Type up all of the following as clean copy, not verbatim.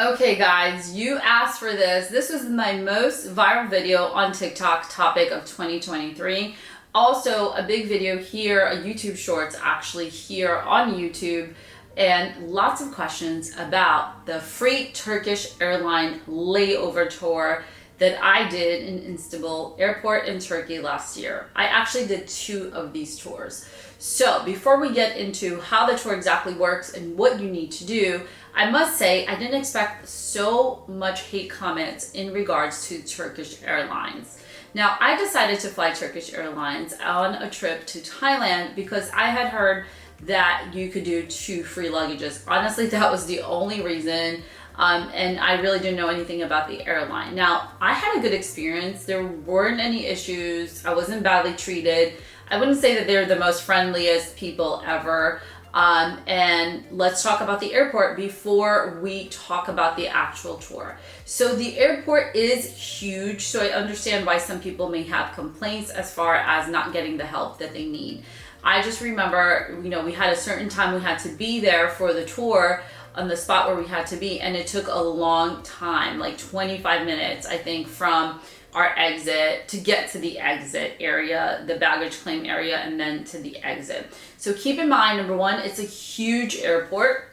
Okay guys, you asked for this. This was my most viral video on TikTok topic of 2023. Also a big video here, a YouTube Shorts actually here on YouTube, and lots of questions about the free Turkish Airlines Layover Tour that I did in Istanbul Airport in Turkey last year. I actually did 2 of these tours. So before we get into how the tour exactly works and what you need to do, I must say I didn't expect so much hate comments in regards to Turkish Airlines. Now, I decided to fly Turkish Airlines on a trip to Thailand because I had heard that you could do 2 free luggages. Honestly, that was the only reason. And I really didn't know anything about the airline. Now, I had a good experience. There weren't any issues. I wasn't badly treated. I wouldn't say that they're the most friendliest people ever. And let's talk about the airport before we talk about the actual tour. So the airport is huge, so I understand why some people may have complaints as far as not getting the help that they need. I just remember, we had a certain time we had to be there for the tour on the spot where we had to be, and it took a long time, like 25 minutes, I think, from our exit to get to the exit area, the baggage claim area, and then to the exit. So keep in mind, number one, it's a huge airport.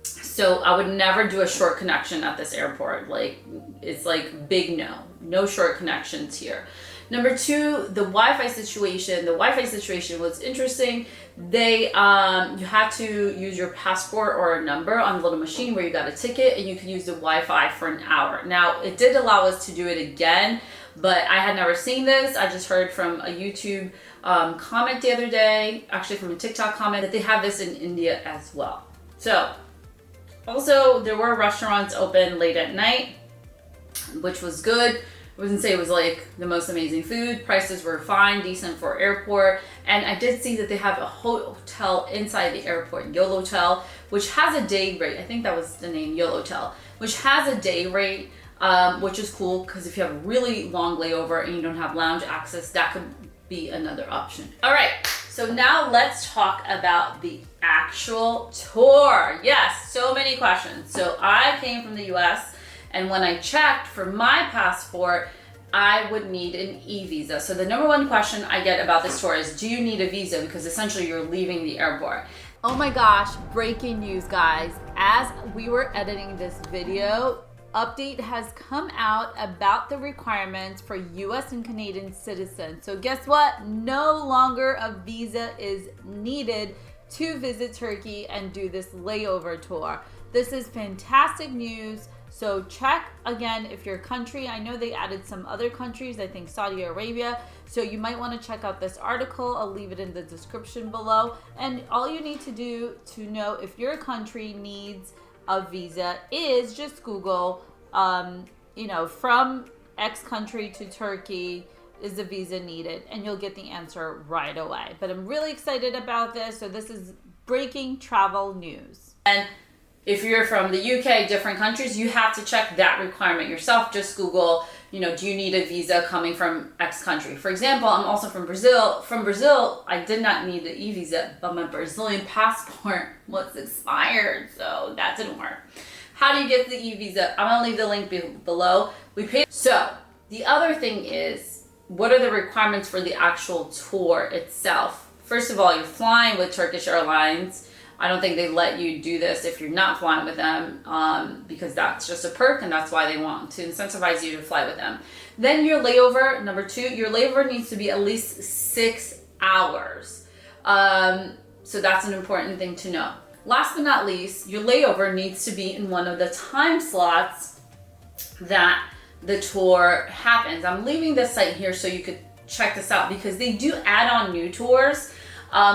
So I would never do a short connection at this airport. It's like big no short connections here. Number 2, the Wi-Fi situation. The Wi-Fi situation was interesting. You had to use your passport or a number on the little machine where you got a ticket, and you could use the Wi-Fi for an hour. Now, it did allow us to do it again, but I had never seen this. I just heard from a YouTube comment the other day, actually from a TikTok comment, that they have this in India as well. So, also, there were restaurants open late at night, which was good. I wouldn't say it was like the most amazing food. Prices were fine, decent for airport. And I did see that they have a hotel inside the airport, Yolotel, which has a day rate. I think that was the name, Yolotel, which has a day rate, which is cool because if you have a really long layover and you don't have lounge access, that could be another option. All right, so now let's talk about the actual tour. Yes, so many questions. So I came from the US, and when I checked for my passport, I would need an e-visa. So the number one question I get about this tour is, do you need a visa? Because essentially you're leaving the airport. Oh my gosh, breaking news, guys. As we were editing this video, update has come out about the requirements for US and Canadian citizens. So guess what? No longer a visa is needed to visit Turkey and do this layover tour. This is fantastic news. So check again if your country, I know they added some other countries, I think Saudi Arabia. So you might want to check out this article. I'll leave it in the description below. And all you need to do to know if your country needs a visa is just Google, from X country to Turkey, is the visa needed? And you'll get the answer right away. But I'm really excited about this. So this is breaking travel news. And if you're from the UK, different countries, you have to check that requirement yourself. Just Google, do you need a visa coming from X country? For example, I'm also from Brazil. From Brazil, I did not need the e-visa, but my Brazilian passport was expired, so that didn't work. How do you get the e-visa? I'm gonna leave the link below. So the other thing is, what are the requirements for the actual tour itself? First of all, you're flying with Turkish Airlines. I don't think they let you do this if you're not flying with them, because that's just a perk, and that's why they want to incentivize you to fly with them. Then your layover, number 2, your layover needs to be at least 6 hours. So that's an important thing to know. Last but not least, your layover needs to be in one of the time slots that the tour happens. I'm leaving this site here so you could check this out, because they do add on new tours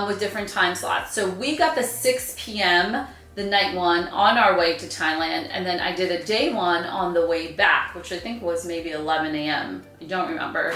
with different time slots. So we got the 6 p.m., the night one, on our way to Thailand, and then I did a day one on the way back, which I think was maybe 11 a.m. I don't remember.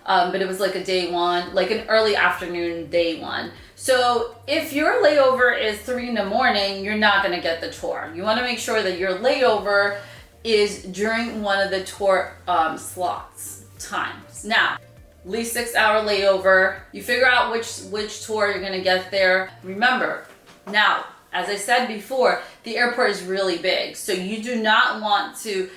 But it was like a day one, like an early afternoon day one. So if your layover is 3 in the morning, you're not gonna get the tour. You wanna make sure that your layover is during one of the tour slots, times. Now, at least 6 hour layover. You figure out which tour you're gonna get there. Remember, now, as I said before, the airport is really big. So you do not want to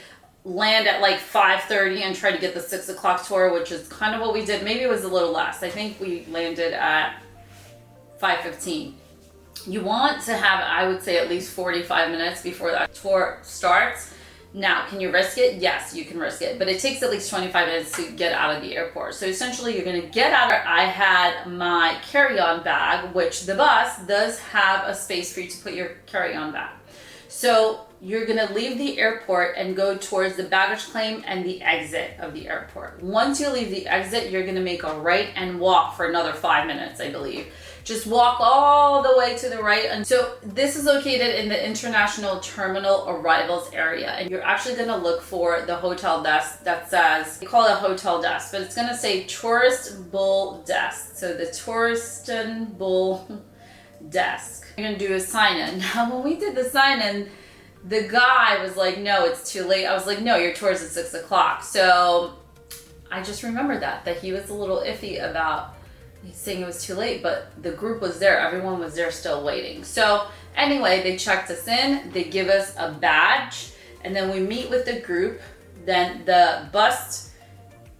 land at like 5:30 and try to get the 6 o'clock tour, which is kind of what we did. Maybe it was a little less. I think we landed at 5:15. You want to have, I would say, at least 45 minutes before that tour starts. Now, can you risk it? Yes, you can risk it, but it takes at least 25 minutes to get out of the airport. So essentially, you're going to get out. I had my carry-on bag, which the bus does have a space for you to put your carry-on bag. So you're going to leave the airport and go towards the baggage claim and the exit of the airport. Once you leave the exit, you're going to make a right and walk for another 5 minutes, I believe. Just walk all the way to the right. And so this is located in the International Terminal Arrivals area. And you're actually going to look for the hotel desk that says, they call it a hotel desk, but it's going to say Tourist Bull Desk. So the Tourist Bull Desk. You're going to do a sign-in. Now, when we did the sign-in, the guy was like, no, it's too late. I was like, no, your tour's at 6 o'clock. So I just remembered that he was a little iffy about saying it was too late, but the group was there. Everyone was there still waiting. So anyway, they checked us in. They give us a badge, and then we meet with the group. Then the bus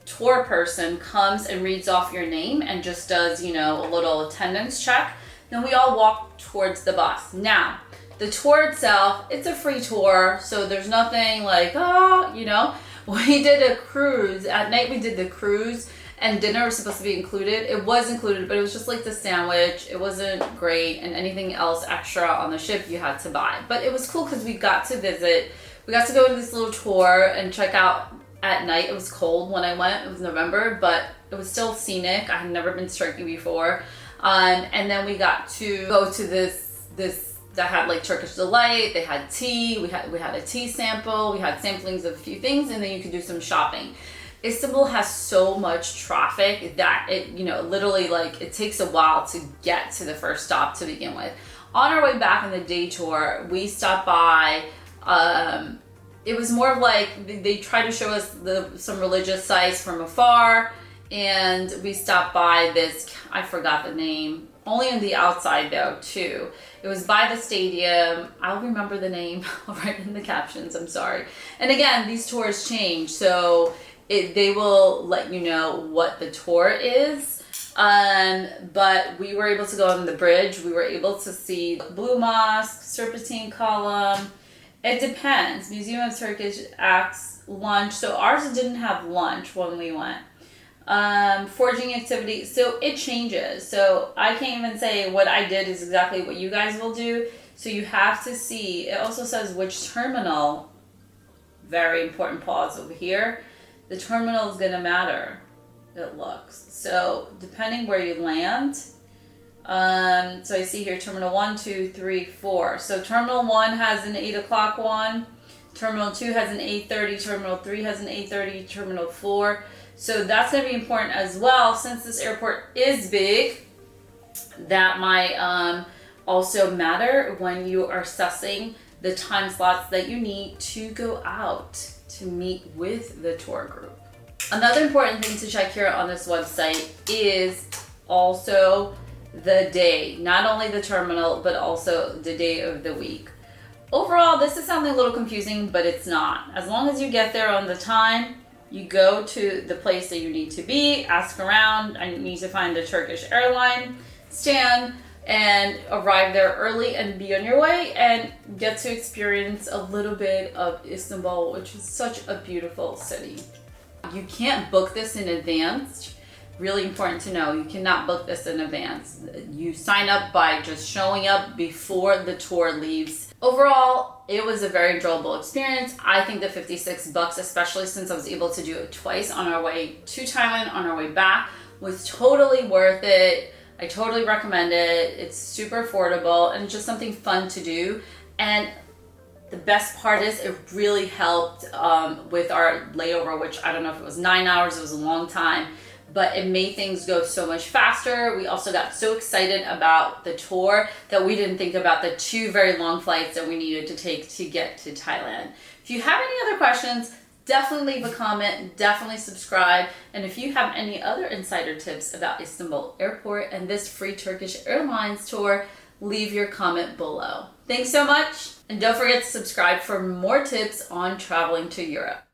tour person comes and reads off your name and just does, a little attendance check. Then we all walk towards the bus. Now, the tour itself, it's a free tour, so there's nothing like, we did a cruise. At night we did the cruise, and dinner was supposed to be included. It was included, but it was just like the sandwich. It wasn't great, and anything else extra on the ship you had to buy. But it was cool because we got to visit. We got to go to this little tour and check out at night. It was cold when I went. It was November, but it was still scenic. I had never been to Turkey before. And then we got to go to this that had like Turkish delight. They had tea. We had a tea sample. We had samplings of a few things, and then you could do some shopping. Istanbul has so much traffic that it, literally like it takes a while to get to the first stop to begin with. On our way back on the day tour, we stopped by, it was more of like, they tried to show us some religious sites from afar, and we stopped by this, I forgot the name, only on the outside though too. It was by the stadium. I'll remember the name, I'll write in the captions, I'm sorry. And again, these tours change, so they will let you know what the tour is. But we were able to go on the bridge. We were able to see Blue Mosque, Serpentine Column. It depends. Museum of Turkish Acts, lunch. So ours didn't have lunch when we went. Forging activity. So it changes. So I can't even say what I did is exactly what you guys will do. So you have to see. It also says which terminal. Very important pause over here. The terminal is going to matter, it looks. So depending where you land, so I see here terminal 1, 2, 3, 4. So terminal 1 has an 8 o'clock one, terminal 2 has an 8:30, terminal 3 has an 8:30, terminal 4. So that's going to be important as well, since this airport is big. That might also matter when you are assessing the time slots that you need to go out to meet with the tour group. Another important thing to check here on this website is also the day, not only the terminal, but also the day of the week. Overall, this is sounding a little confusing, but it's not. As long as you get there on the time, you go to the place that you need to be, ask around. I need to find the Turkish airline stand, and arrive there early and be on your way and get to experience a little bit of Istanbul, which is such a beautiful city. You can't book this in advance. Really important to know, you cannot book this in advance. You sign up by just showing up before the tour leaves. Overall, it was a very enjoyable experience. I think the $56, especially since I was able to do it twice on our way to Thailand, on our way back, was totally worth it. I totally recommend it. It's super affordable and just something fun to do. And the best part is it really helped with our layover, which I don't know if it was 9 hours, it was a long time, but it made things go so much faster. We also got so excited about the tour that we didn't think about the 2 very long flights that we needed to take to get to Thailand. If you have any other questions, definitely leave a comment, definitely subscribe. And if you have any other insider tips about Istanbul Airport and this free Turkish Airlines tour, leave your comment below. Thanks so much, and don't forget to subscribe for more tips on traveling to Europe.